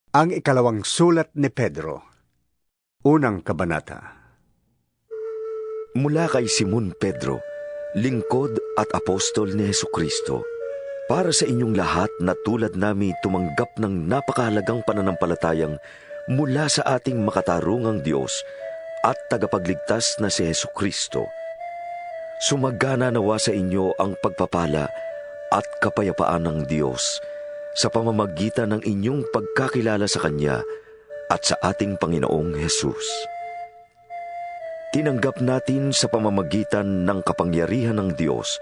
Ang ikalawang sulat ni Pedro, unang kabanata. Mula kay Simon Pedro, lingkod at apostol ni Hesukristo, para sa inyong lahat na tulad nami tumanggap ng napakahalagang pananampalatayang mula sa ating makatarungang Diyos at tagapagligtas na si Hesukristo. Sumagana nawa sa inyo ang pagpapala at kapayapaan ng Diyos sa pamamagitan ng inyong pagkakilala sa Kanya at sa ating Panginoong Hesus. Tinanggap natin sa pamamagitan ng kapangyarihan ng Diyos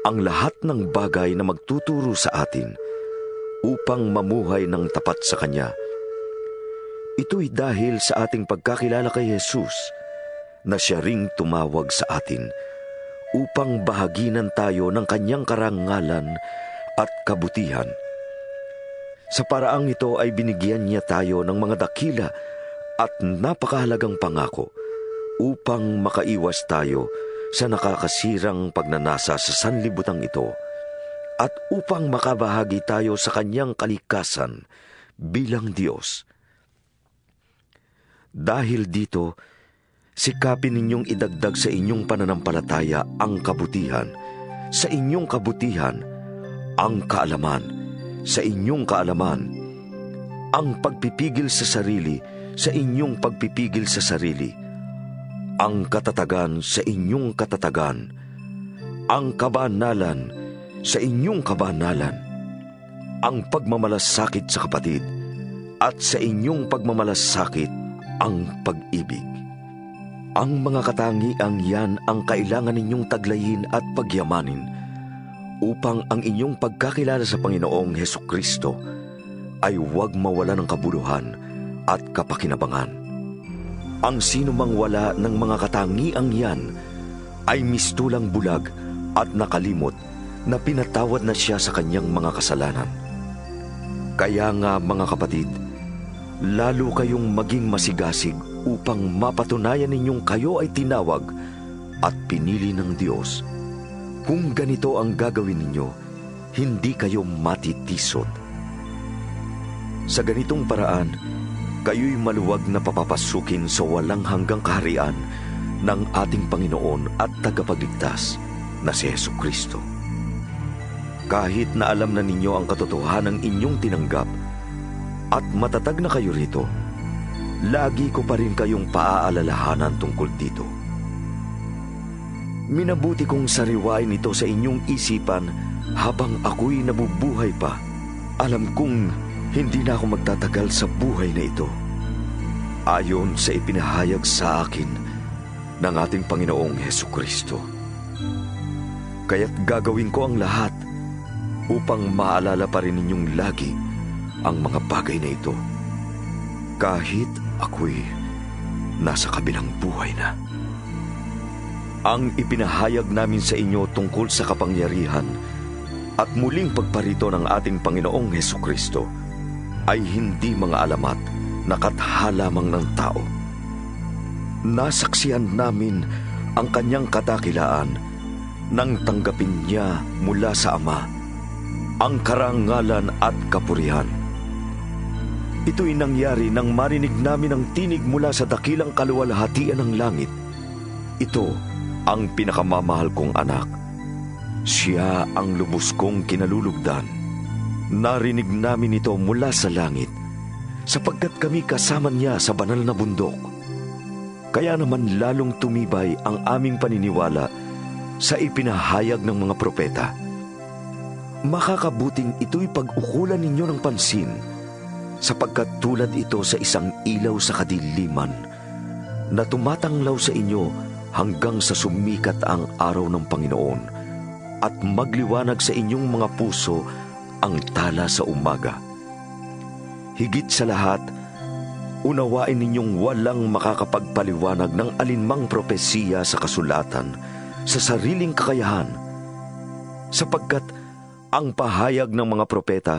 ang lahat ng bagay na magtuturo sa atin upang mamuhay ng tapat sa Kanya. Ito'y dahil sa ating pagkakilala kay Jesus na Siya ring tumawag sa atin upang bahaginan tayo ng Kanyang karangalan at kabutihan. Sa paraang ito ay binigyan niya tayo ng mga dakila at napakahalagang pangako upang makaiwas tayo sa nakakasirang pagnanasa sa sanlibutan ito at upang makabahagi tayo sa Kanyang kalikasan bilang Diyos. Dahil dito, sikapin ninyong idagdag sa inyong pananampalataya ang kabutihan, sa inyong kabutihan ang kaalaman, sa inyong kaalaman ang pagpipigil sa sarili, sa inyong pagpipigil sa sarili, ang katatagan sa inyong katatagan, ang kabanalan sa inyong kabanalan, ang pagmamalasakit sa kapatid, at sa inyong pagmamalasakit ang pag-ibig. Ang mga katangiang yan ang kailangan ninyong taglayin at pagyamanin upang ang inyong pagkakilala sa Panginoong Hesukristo ay huwag mawala ng kabuluhan at kapakinabangan. Ang sino mang wala ng mga katangiang yan ay mistulang bulag at nakalimot na pinatawad na siya sa kanyang mga kasalanan. Kaya nga mga kapatid, lalo kayong maging masigasig upang mapatunayan ninyong kayo ay tinawag at pinili ng Diyos. Kung ganito ang gagawin ninyo, hindi kayo matitisod. Sa ganitong paraan, kayo'y maluwag na papapasukin sa walang hanggang kaharian ng ating Panginoon at tagapagligtas na si Hesukristo. Kahit na alam na ninyo ang katotohanan inyong tinanggap at matatag na kayo rito, lagi ko pa rin kayong paaalalahanan tungkol dito. Minabuti kong sariwain ito sa inyong isipan habang ako'y nabubuhay pa. Alam kong hindi na ako magtatagal sa buhay na ito, ayon sa ipinahayag sa akin ng ating Panginoong Hesukristo. Kaya't gagawin ko ang lahat upang maalala pa rin ninyong lagi ang mga bagay na ito, kahit ako'y nasa kabilang buhay na. Ang ipinahayag namin sa inyo tungkol sa kapangyarihan at muling pagparito ng ating Panginoong Hesukristo ay hindi mga alamat na katha lamang ng tao. Nasaksihan namin ang kanyang kadakilaan nang tanggapin niya mula sa Ama ang karangalan at kapurihan. Ito'y nangyari nang marinig namin ang tinig mula sa dakilang kaluwalhatian ng langit. Ito ang pinakamamahal kong anak. Siya ang lubos kong kinalulugdan. Narinig namin ito mula sa langit, sapagkat kami kasama niya sa banal na bundok. Kaya naman lalong tumibay ang aming paniniwala sa ipinahayag ng mga propeta. Makakabuting ito'y pag-ukulan ninyo ng pansin, sapagkat tulad ito sa isang ilaw sa kadiliman na tumatanglaw sa inyo hanggang sa sumikat ang araw ng Panginoon at magliwanag sa inyong mga puso ang tala sa umaga. Higit sa lahat, unawain ninyong walang makakapagpaliwanag ng alinmang propesiya sa kasulatan sa sariling kakayahan, sapagkat ang pahayag ng mga propeta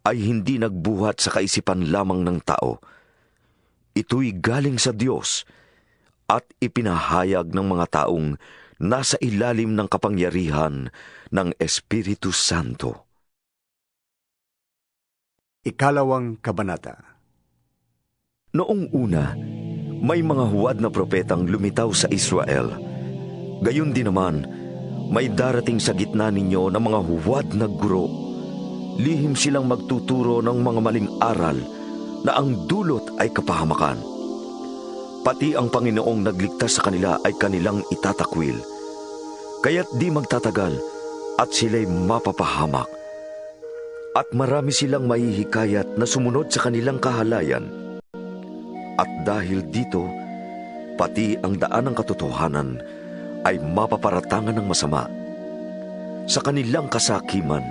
ay hindi nagbuhat sa kaisipan lamang ng tao. Ito'y galing sa Diyos at ipinahayag ng mga taong nasa ilalim ng kapangyarihan ng Espiritu Santo. Ikalawang kabanata. Noong una, may mga huwad na propetang lumitaw sa Israel. Gayon din naman, may darating sa gitna ninyo na mga huwad na guro. Lihim silang magtuturo ng mga maling aral na ang dulot ay kapahamakan. Pati ang Panginoong nagligtas sa kanila ay kanilang itatakwil. Kaya't di magtatagal at sila'y mapapahamak. At marami silang mahihikayat na sumunod sa kanilang kahalayan. At dahil dito, pati ang daan ng katotohanan ay mapaparatangan ng masama. Sa kanilang kasakiman,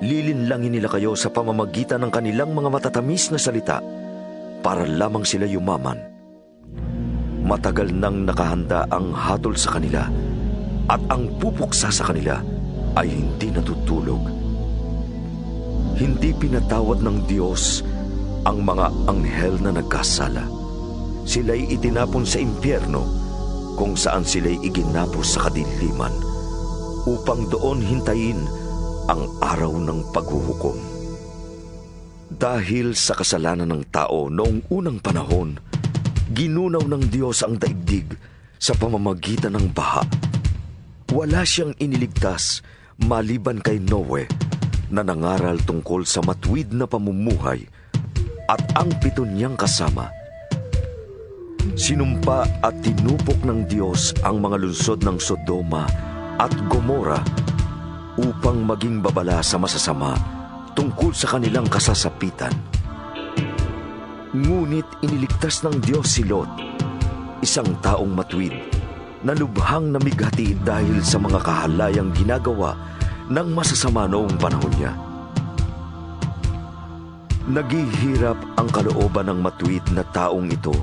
lilinlangin nila kayo sa pamamagitan ng kanilang mga matatamis na salita para lamang sila yumaman. Matagal nang nakahanda ang hatol sa kanila at ang pupuksa sa kanila ay hindi natutulog. Hindi pinatawad ng Diyos ang mga anghel na nagkasala. Sila'y itinapon sa impyerno kung saan sila'y iginapos sa kadiliman upang doon hintayin ang araw ng paghuhukom. Dahil sa kasalanan ng tao noong unang panahon, ginunaw ng Diyos ang daigdig sa pamamagitan ng baha. Wala siyang iniligtas maliban kay Noe na nangaral tungkol sa matuwid na pamumuhay at ang 7 niyang kasama. Sinumpa at tinupok ng Diyos ang mga lungsod ng Sodoma at Gomora upang maging babala sa masasama tungkol sa kanilang kasasapitan. Ngunit iniligtas ng Diyos si Lot, isang taong matuwid, na lubhang namighati dahil sa mga kahalayang ginagawa ng masasama noong panahon niya. Naghihirap ang kalooban ng matuwid na taong ito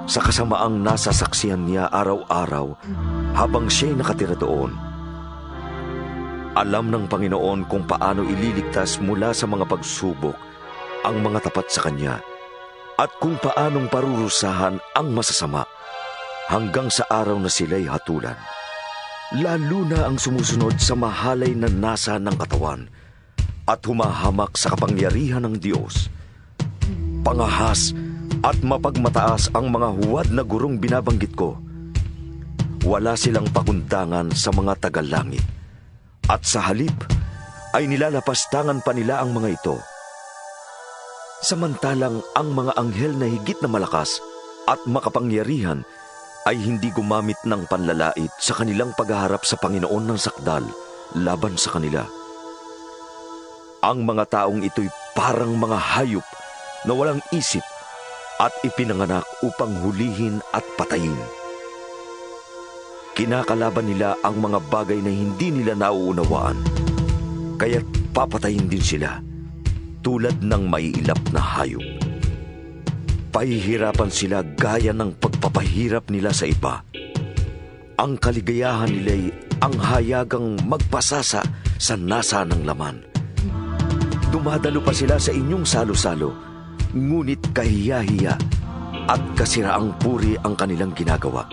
sa kasamaang nasasaksihan niya araw-araw habang siya'y nakatira doon. Alam ng Panginoon kung paano ililigtas mula sa mga pagsubok ang mga tapat sa Kanya at kung paanong parurusahan ang masasama hanggang sa araw na sila'y hatulan. Lalo na ang sumusunod sa mahalay na nasa ng katawan at humahamak sa kapangyarihan ng Diyos. Pangahas at mapagmataas ang mga huwad na gurong binabanggit ko. Wala silang pakundangan sa mga tagalangit, at sa halip ay nilalapastangan pa nila ang mga ito. Samantalang ang mga anghel na higit na malakas at makapangyarihan ay hindi gumamit ng panlalait sa kanilang paghaharap sa Panginoon ng sakdal laban sa kanila. Ang mga taong ito'y parang mga hayop na walang isip at ipinanganak upang hulihin at patayin. Kinakalaban nila ang mga bagay na hindi nila nauunawaan, kaya't papatayin din sila, tulad ng maiilap na hayop. Pahihirapan sila gaya ng pagpapahirap nila sa iba. Ang kaligayahan nila'y ang hayagang magpasasa sa nasa ng laman. Dumadalo pa sila sa inyong salo-salo, ngunit kahiya-hiya at kasiraang puri ang kanilang ginagawa.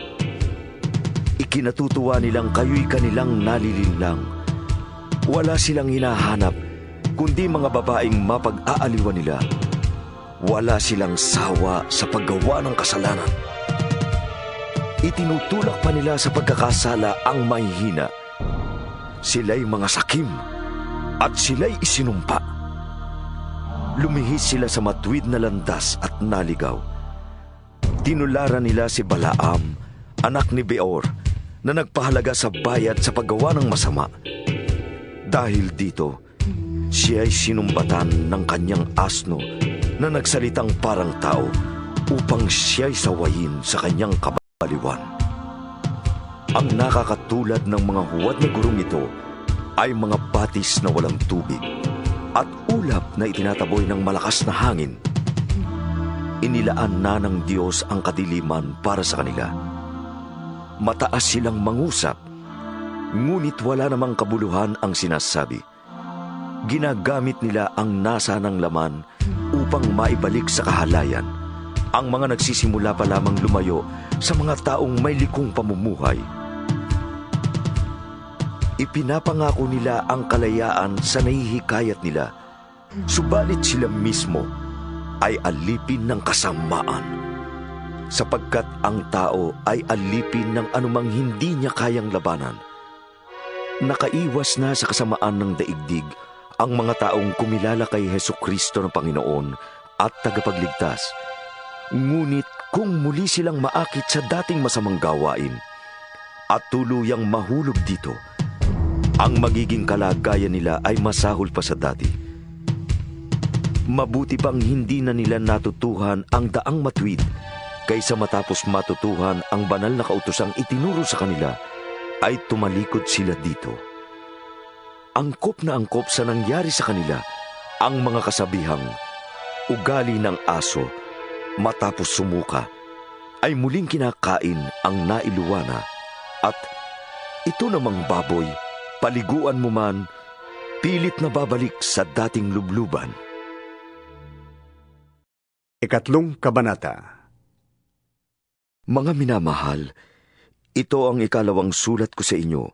Ikinatutuwa nilang kayo'y kanilang nalilinlang. Wala silang hinahanap, kundi mga babaeng mapag-aaliwan nila. Wala silang sawa sa paggawa ng kasalanan. Itinutulak pa nila sa pagkakasala ang mahihina. Sila'y mga sakim at sila'y isinumpa. Lumihis sila sa matuwid na landas at naligaw. Tinularan nila si Balaam, anak ni Beor, na nagpahalaga sa bayad sa paggawa ng masama. Dahil dito, siya ay sinumbatan ng kanyang asno na nagsalitang parang tao upang siya'y sawayin sa kanyang kabaliwan. Ang nakakatulad ng mga huwad na gurong ito ay mga batis na walang tubig at ulap na itinataboy ng malakas na hangin. Inilaan na ng Diyos ang kadiliman para sa kanila. Mataas silang mangusap, ngunit wala namang kabuluhan ang sinasabi. Ginagamit nila ang nasa ng laman upang maibalik sa kahalayan ang mga nagsisimula pa lamang lumayo sa mga taong may likong pamumuhay. Ipinapangako nila ang kalayaan sa nahihikayat nila, subalit sila mismo ay alipin ng kasamaan sapagkat ang tao ay alipin ng anumang hindi niya kayang labanan. Nakaiwas na sa kasamaan ng daigdig ang mga taong kumilala kay Hesukristo na Panginoon at tagapagligtas. Ngunit kung muli silang maakit sa dating masamang gawain at tuluyang mahulog dito, ang magiging kalagayan nila ay masahol pa sa dati. Mabuti bang hindi na nila natutuhan ang daang matuwid kaysa matapos matutuhan ang banal na kautosang itinuro sa kanila, ay tumalikod sila dito. Angkop na angkop sa nangyari sa kanila ang mga kasabihang ugali ng aso matapos sumuka ay muling kinakain ang nailuwana, at ito namang baboy, paliguan mo man, pilit na babalik sa dating lubluban. Ikatlong kabanata. Mga minamahal, ito ang ikalawang sulat ko sa inyo.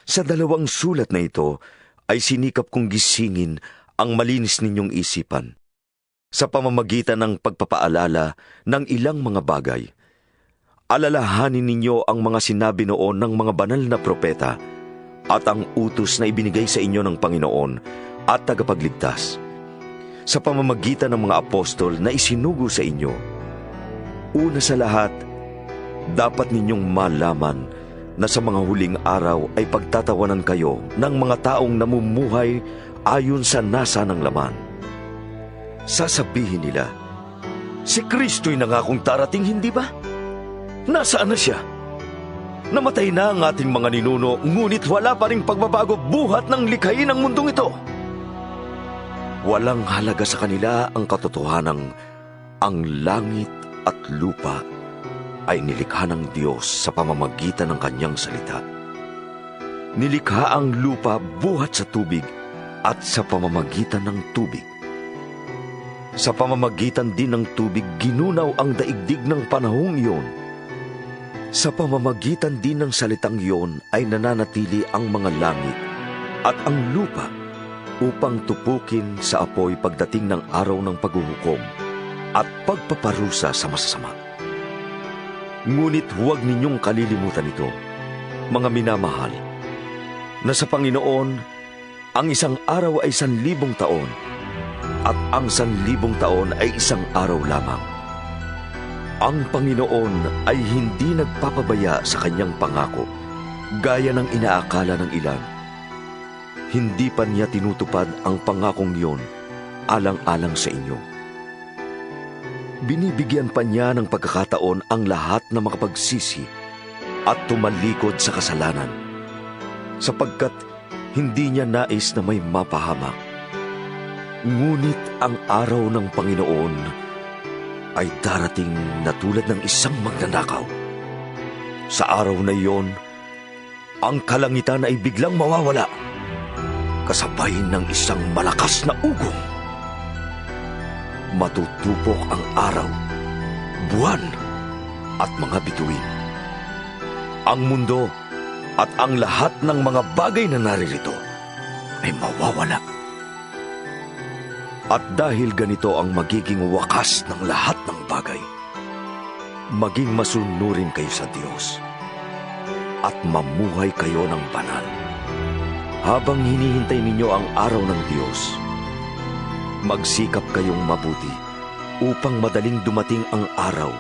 Sa dalawang sulat na ito ay sinikap kong gisingin ang malinis ninyong isipan sa pamamagitan ng pagpapaalala ng ilang mga bagay. Alalahanin ninyo ang mga sinabi noon ng mga banal na propeta at ang utos na ibinigay sa inyo ng Panginoon at tagapagligtas sa pamamagitan ng mga apostol na isinugo sa inyo. Una sa lahat, dapat ninyong malaman na sa mga huling araw ay pagtatawanan kayo ng mga taong namumuhay ayon sa nasa ng laman. Sasabihin nila, si Kristo'y nangakong darating, hindi ba? Nasaan na siya? Namatay na ang ating mga ninuno, ngunit wala pa ring pagbabago buhat ng likhain ng mundong ito. Walang halaga sa kanila ang katotohanang ang langit at lupa ay nilikha ng Diyos sa pamamagitan ng kanyang salita. Nilikha ang lupa buhat sa tubig at sa pamamagitan ng tubig. Sa pamamagitan din ng tubig, ginunaw ang daigdig ng panahong iyon. Sa pamamagitan din ng salitang iyon ay nananatili ang mga langit at ang lupa upang tupukin sa apoy pagdating ng araw ng paghuhukom at pagpaparusa sa masasama. Ngunit huwag ninyong kalilimutan ito, mga minamahal, na sa Panginoon, ang isang araw ay 1,000 taon, at ang 1,000 taon ay isang araw lamang. Ang Panginoon ay hindi nagpapabaya sa kanyang pangako, gaya ng inaakala ng ilan. Hindi pa niya tinutupad ang pangakong iyon alang-alang sa inyo. Binibigyan pa niya ng pagkakataon ang lahat na makapagsisi at tumalikod sa kasalanan, sapagkat hindi niya nais na may mapahamak. Ngunit ang araw ng Panginoon ay darating na tulad ng isang magnanakaw. Sa araw na iyon, ang kalangitan ay biglang mawawala, kasabay ng isang malakas na ugong. Matutupok ang araw, buwan, at mga bituin. Ang mundo at ang lahat ng mga bagay na naririto ay mawawala. At dahil ganito ang magiging wakas ng lahat ng bagay, maging masunurin kayo sa Diyos at mamuhay kayo ng banal. Habang hinihintay ninyo ang araw ng Diyos, magsikap kayong mabuti upang madaling dumating ang araw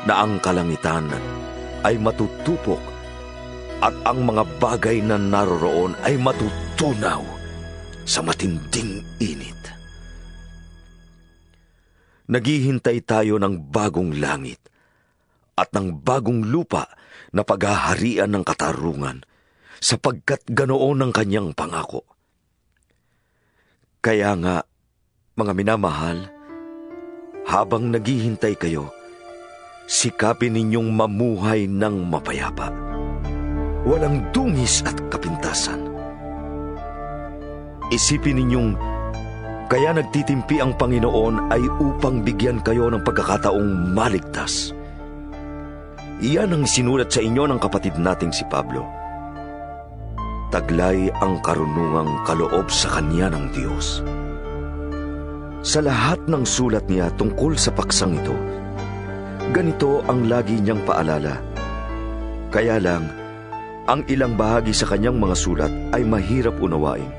na ang kalangitan ay matutupok at ang mga bagay na naroroon ay matutunaw sa matinding init. Naghihintay tayo ng bagong langit at ng bagong lupa na paghaharian ng katarungan, sapagkat ganoon ang kanyang pangako. Kaya nga, mga minamahal, habang naghihintay kayo, sikapin ninyong mamuhay ng mapayapa, walang dungis at kapintasan. Isipin ninyong kaya nagtitimpi ang Panginoon ay upang bigyan kayo ng pagkakataong maligtas. Iyan ang sinulat sa inyo ng kapatid nating si Pablo. Taglay ang karunungang kaloob sa kanya ng Diyos. Sa lahat ng sulat niya tungkol sa paksang ito, Ganito ang lagi niyang paalala. Kaya lang, ang ilang bahagi sa kanyang mga sulat ay mahirap unawain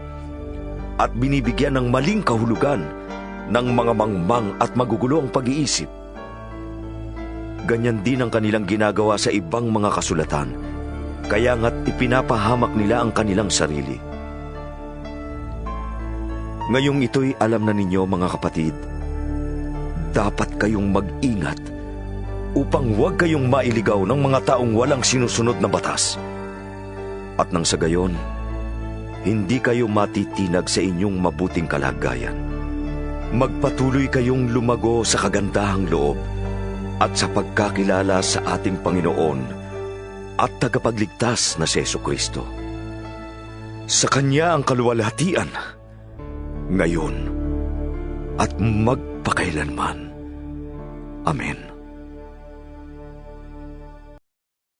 at binibigyan ng maling kahulugan ng mga mangmang at magugulo ang pag-iisip. Ganyan din ang kanilang ginagawa sa ibang mga kasulatan, kaya nga't ipinapahamak nila ang kanilang sarili. Ngayong ito'y alam na ninyo, mga kapatid, dapat kayong mag-ingat upang huwag kayong mailigaw ng mga taong walang sinusunod na batas. At nang sa gayon, hindi kayo matitinag sa inyong mabuting kalagayan. Magpatuloy kayong lumago sa kagandahang loob at sa pagkakilala sa ating Panginoon at tagapagligtas na si Jesucristo. Sa Kanya ang kaluwalhatian, ngayon at magpakailanman. Amen.